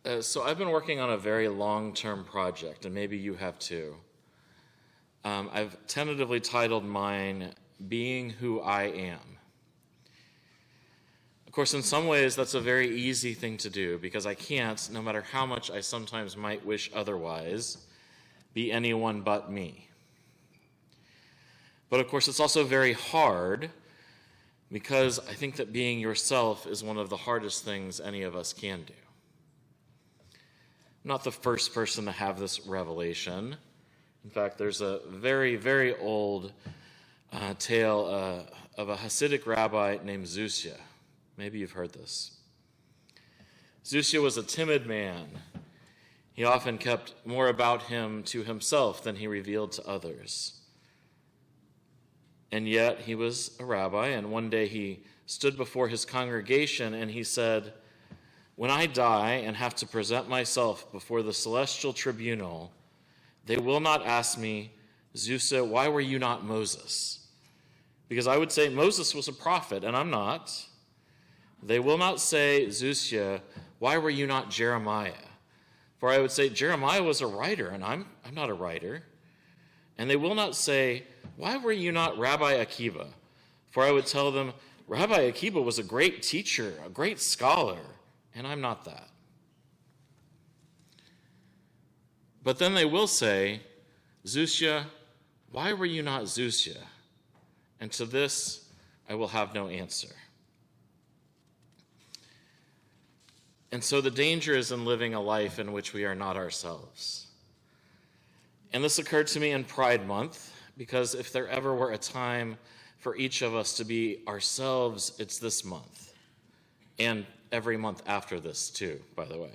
So I've been working on a very long-term project, and maybe you have too. I've tentatively titled mine, Being Who I Am. Of course, in some ways, that's a very easy thing to do, because I can't, no matter how much I sometimes might wish otherwise, be anyone but me. But of course, it's also very hard, because I think that being yourself is one of the hardest things any of us can do. I'm not the first person to have this revelation. In fact, there's a very, very old tale of a Hasidic rabbi named Zusya. Maybe you've heard this. Zusya was a timid man. He often kept more about him to himself than he revealed to others. And yet he was a rabbi, and one day he stood before his congregation and he said, "When I die and have to present myself before the celestial tribunal, they will not ask me, 'Zusya, why were you not Moses?' Because I would say Moses was a prophet, and I'm not. They will not say, 'Zusya, why were you not Jeremiah?' For I would say Jeremiah was a writer, and I'm not a writer. And they will not say, 'Why were you not Rabbi Akiva?' For I would tell them, Rabbi Akiva was a great teacher, a great scholar, and I'm not that. But then they will say, 'Zusya, why were you not Zusya?' And to this I will have no answer." And so the danger is in living a life in which we are not ourselves. And this occurred to me in Pride Month, because if there ever were a time for each of us to be ourselves, it's this month. And every month after this too, by the way.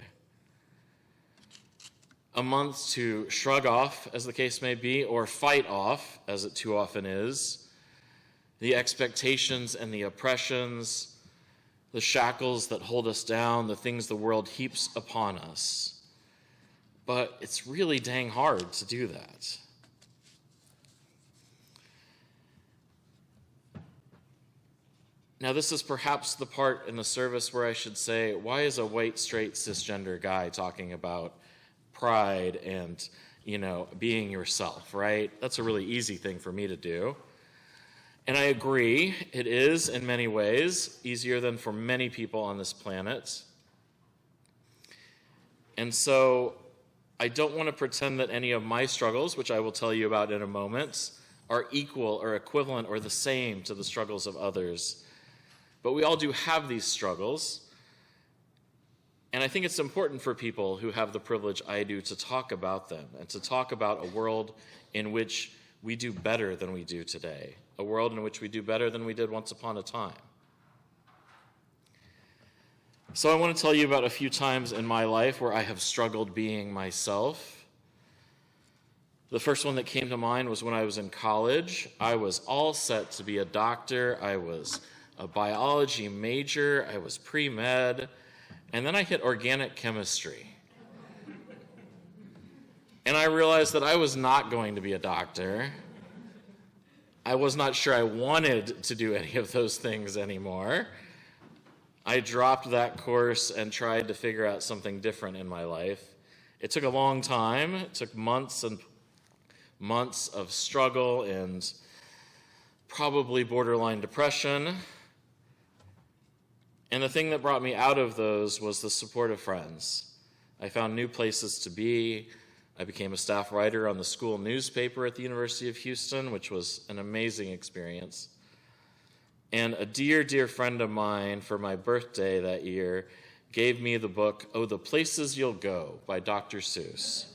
A month to shrug off, as the case may be, or fight off, as it too often is, the expectations and the oppressions, the shackles that hold us down, the things the world heaps upon us. But it's really dang hard to do that. Now, this is perhaps the part in the service where I should say, why is a white, straight, cisgender guy talking about pride and, being yourself, right? That's a really easy thing for me to do. And I agree, it is, in many ways, easier than for many people on this planet. And so I don't want to pretend that any of my struggles, which I will tell you about in a moment, are equal or equivalent or the same to the struggles of others. But we all do have these struggles. And I think it's important for people who have the privilege I do to talk about them and to talk about a world in which we do better than we do today, a world in which we do better than we did once upon a time. So I want to tell you about a few times in my life where I have struggled being myself. The first one that came to mind was when I was in college. I was all set to be a doctor. I was a biology major. I was pre-med. And then I hit organic chemistry. And I realized that I was not going to be a doctor. I was not sure I wanted to do any of those things anymore. I dropped that course and tried to figure out something different in my life. It took a long time. It took months and months of struggle and probably borderline depression. And the thing that brought me out of those was the support of friends. I found new places to be. I became a staff writer on the school newspaper at the University of Houston, which was an amazing experience. And a dear, dear friend of mine, for my birthday that year, gave me the book, Oh, the Places You'll Go, by Dr. Seuss,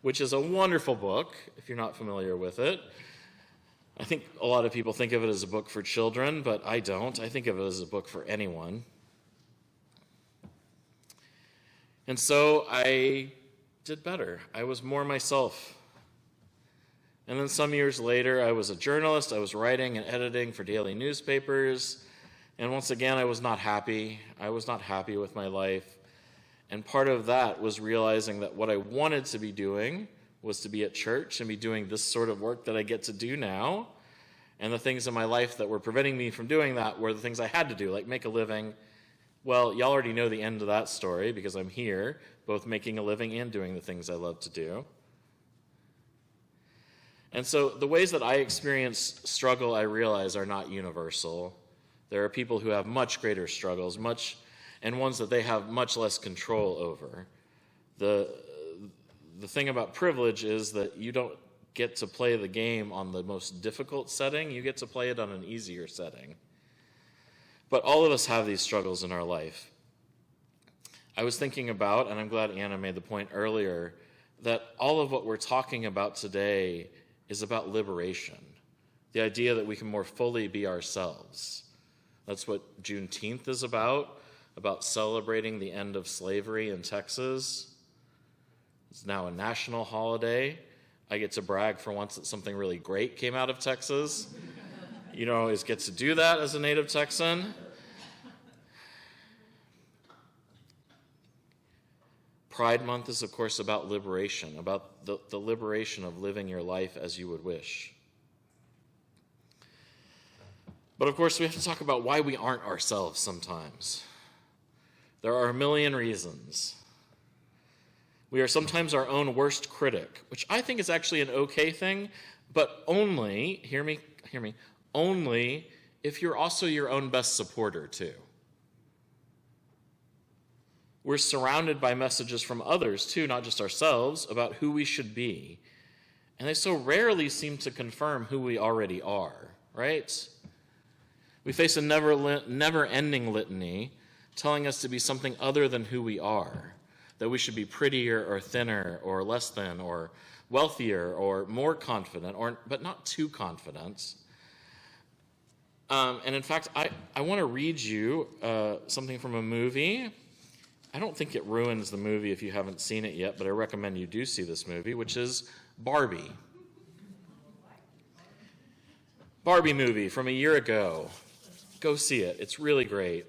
which is a wonderful book, if you're not familiar with it. I think a lot of people think of it as a book for children, but I don't. I think of it as a book for anyone. And so I did better. I was more myself. And then some years later, I was a journalist. I was writing and editing for daily newspapers. And once again, I was not happy. I was not happy with my life. And part of that was realizing that what I wanted to be doing was to be at church and be doing this sort of work that I get to do now. And the things in my life that were preventing me from doing that were the things I had to do, like make a living Well, y'all already know the end of that story because I'm here, both making a living and doing the things I love to do. And so the ways that I experience struggle, I realize, are not universal. There are people who have much greater struggles, and ones that they have much less control over. The thing about privilege is that you don't get to play the game on the most difficult setting. You get to play it on an easier setting. But all of us have these struggles in our life. I was thinking about, and I'm glad Anna made the point earlier, that all of what we're talking about today is about liberation. The idea that we can more fully be ourselves. That's what Juneteenth is about celebrating the end of slavery in Texas. It's now a national holiday. I get to brag for once that something really great came out of Texas. You don't always get to do that as a native Texan. Pride Month is, of course, about liberation, about the liberation of living your life as you would wish. But, of course, we have to talk about why we aren't ourselves sometimes. There are a million reasons. We are sometimes our own worst critic, which I think is actually an okay thing, but only, hear me, only if you're also your own best supporter, too. We're surrounded by messages from others, too, not just ourselves, about who we should be. And they so rarely seem to confirm who we already are, right? We face a never-ending litany telling us to be something other than who we are, that we should be prettier or thinner or less than or wealthier or more confident, but not too confident. And in fact, I want to read you something from a movie. I don't think it ruins the movie if you haven't seen it yet, but I recommend you do see this movie, which is Barbie. Barbie movie from a year ago. Go see it. It's really great.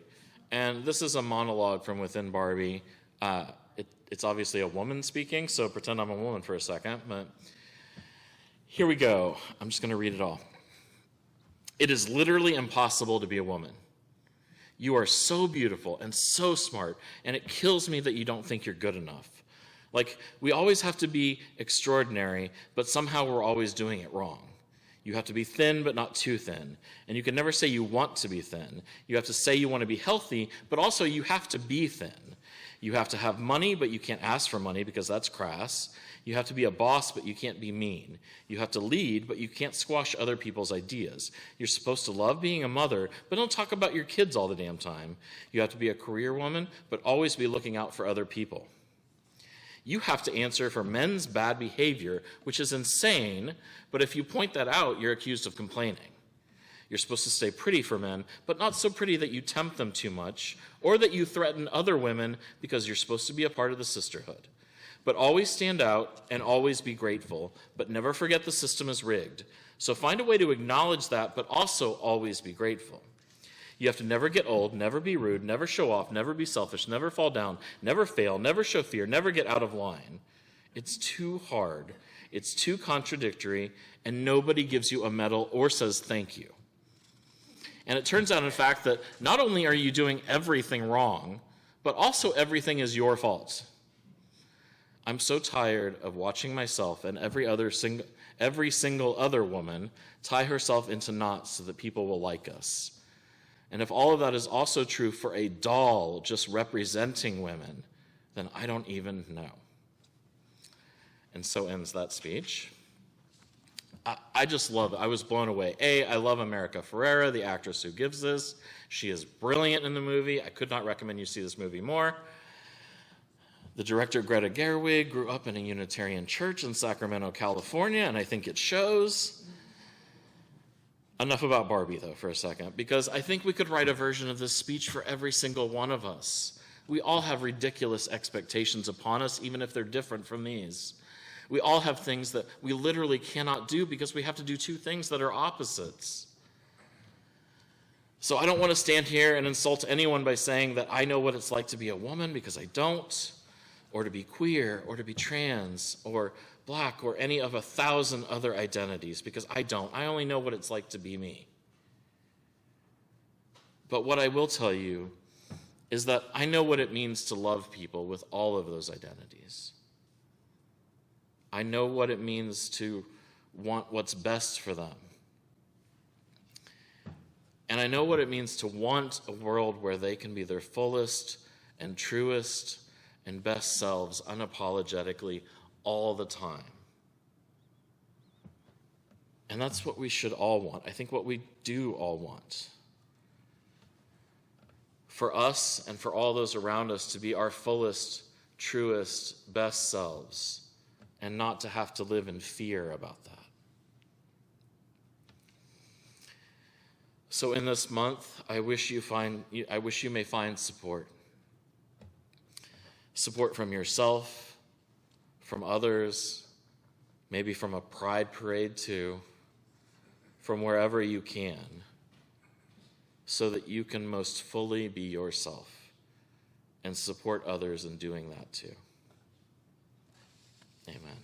And this is a monologue from within Barbie. It's obviously a woman speaking, so pretend I'm a woman for a second. But here we go. I'm just going to read it all. It is literally impossible to be a woman. You are so beautiful and so smart, and it kills me that you don't think you're good enough. Like, we always have to be extraordinary, but somehow we're always doing it wrong. You have to be thin, but not too thin. And you can never say you want to be thin. You have to say you want to be healthy, but also you have to be thin. You have to have money, but you can't ask for money because that's crass. You have to be a boss, but you can't be mean. You have to lead, but you can't squash other people's ideas. You're supposed to love being a mother, but don't talk about your kids all the damn time. You have to be a career woman, but always be looking out for other people. You have to answer for men's bad behavior, which is insane, but if you point that out, you're accused of complaining. You're supposed to stay pretty for men, but not so pretty that you tempt them too much, or that you threaten other women because you're supposed to be a part of the sisterhood. But always stand out and always be grateful, but never forget the system is rigged. So find a way to acknowledge that, but also always be grateful. You have to never get old, never be rude, never show off, never be selfish, never fall down, never fail, never show fear, never get out of line. It's too hard. It's too contradictory, and nobody gives you a medal or says thank you. And it turns out, in fact, that not only are you doing everything wrong, but also everything is your fault. I'm so tired of watching myself and every single other woman tie herself into knots so that people will like us. And if all of that is also true for a doll just representing women, then I don't even know. And so ends that speech. I just love it. I was blown away. I love America Ferrera, the actress who gives this. She is brilliant in the movie. I could not recommend you see this movie more. The director, Greta Gerwig, grew up in a Unitarian church in Sacramento, California, and I think it shows. Enough about Barbie, though, for a second, because I think we could write a version of this speech for every single one of us. We all have ridiculous expectations upon us, even if they're different from these. We all have things that we literally cannot do because we have to do two things that are opposites. So I don't want to stand here and insult anyone by saying that I know what it's like to be a woman, because I don't, or to be queer, or to be trans, or black, or any of 1,000 other identities, because I don't. I only know what it's like to be me. But what I will tell you is that I know what it means to love people with all of those identities. I know what it means to want what's best for them. And I know what it means to want a world where they can be their fullest and truest and best selves unapologetically all the time. And that's what we should all want. I think what we do all want. For us and for all those around us to be our fullest, truest, best selves, and not to have to live in fear about that. So in this month, I wish you may find support. Support from yourself, from others, maybe from a pride parade too, from wherever you can, so that you can most fully be yourself and support others in doing that too. Amen.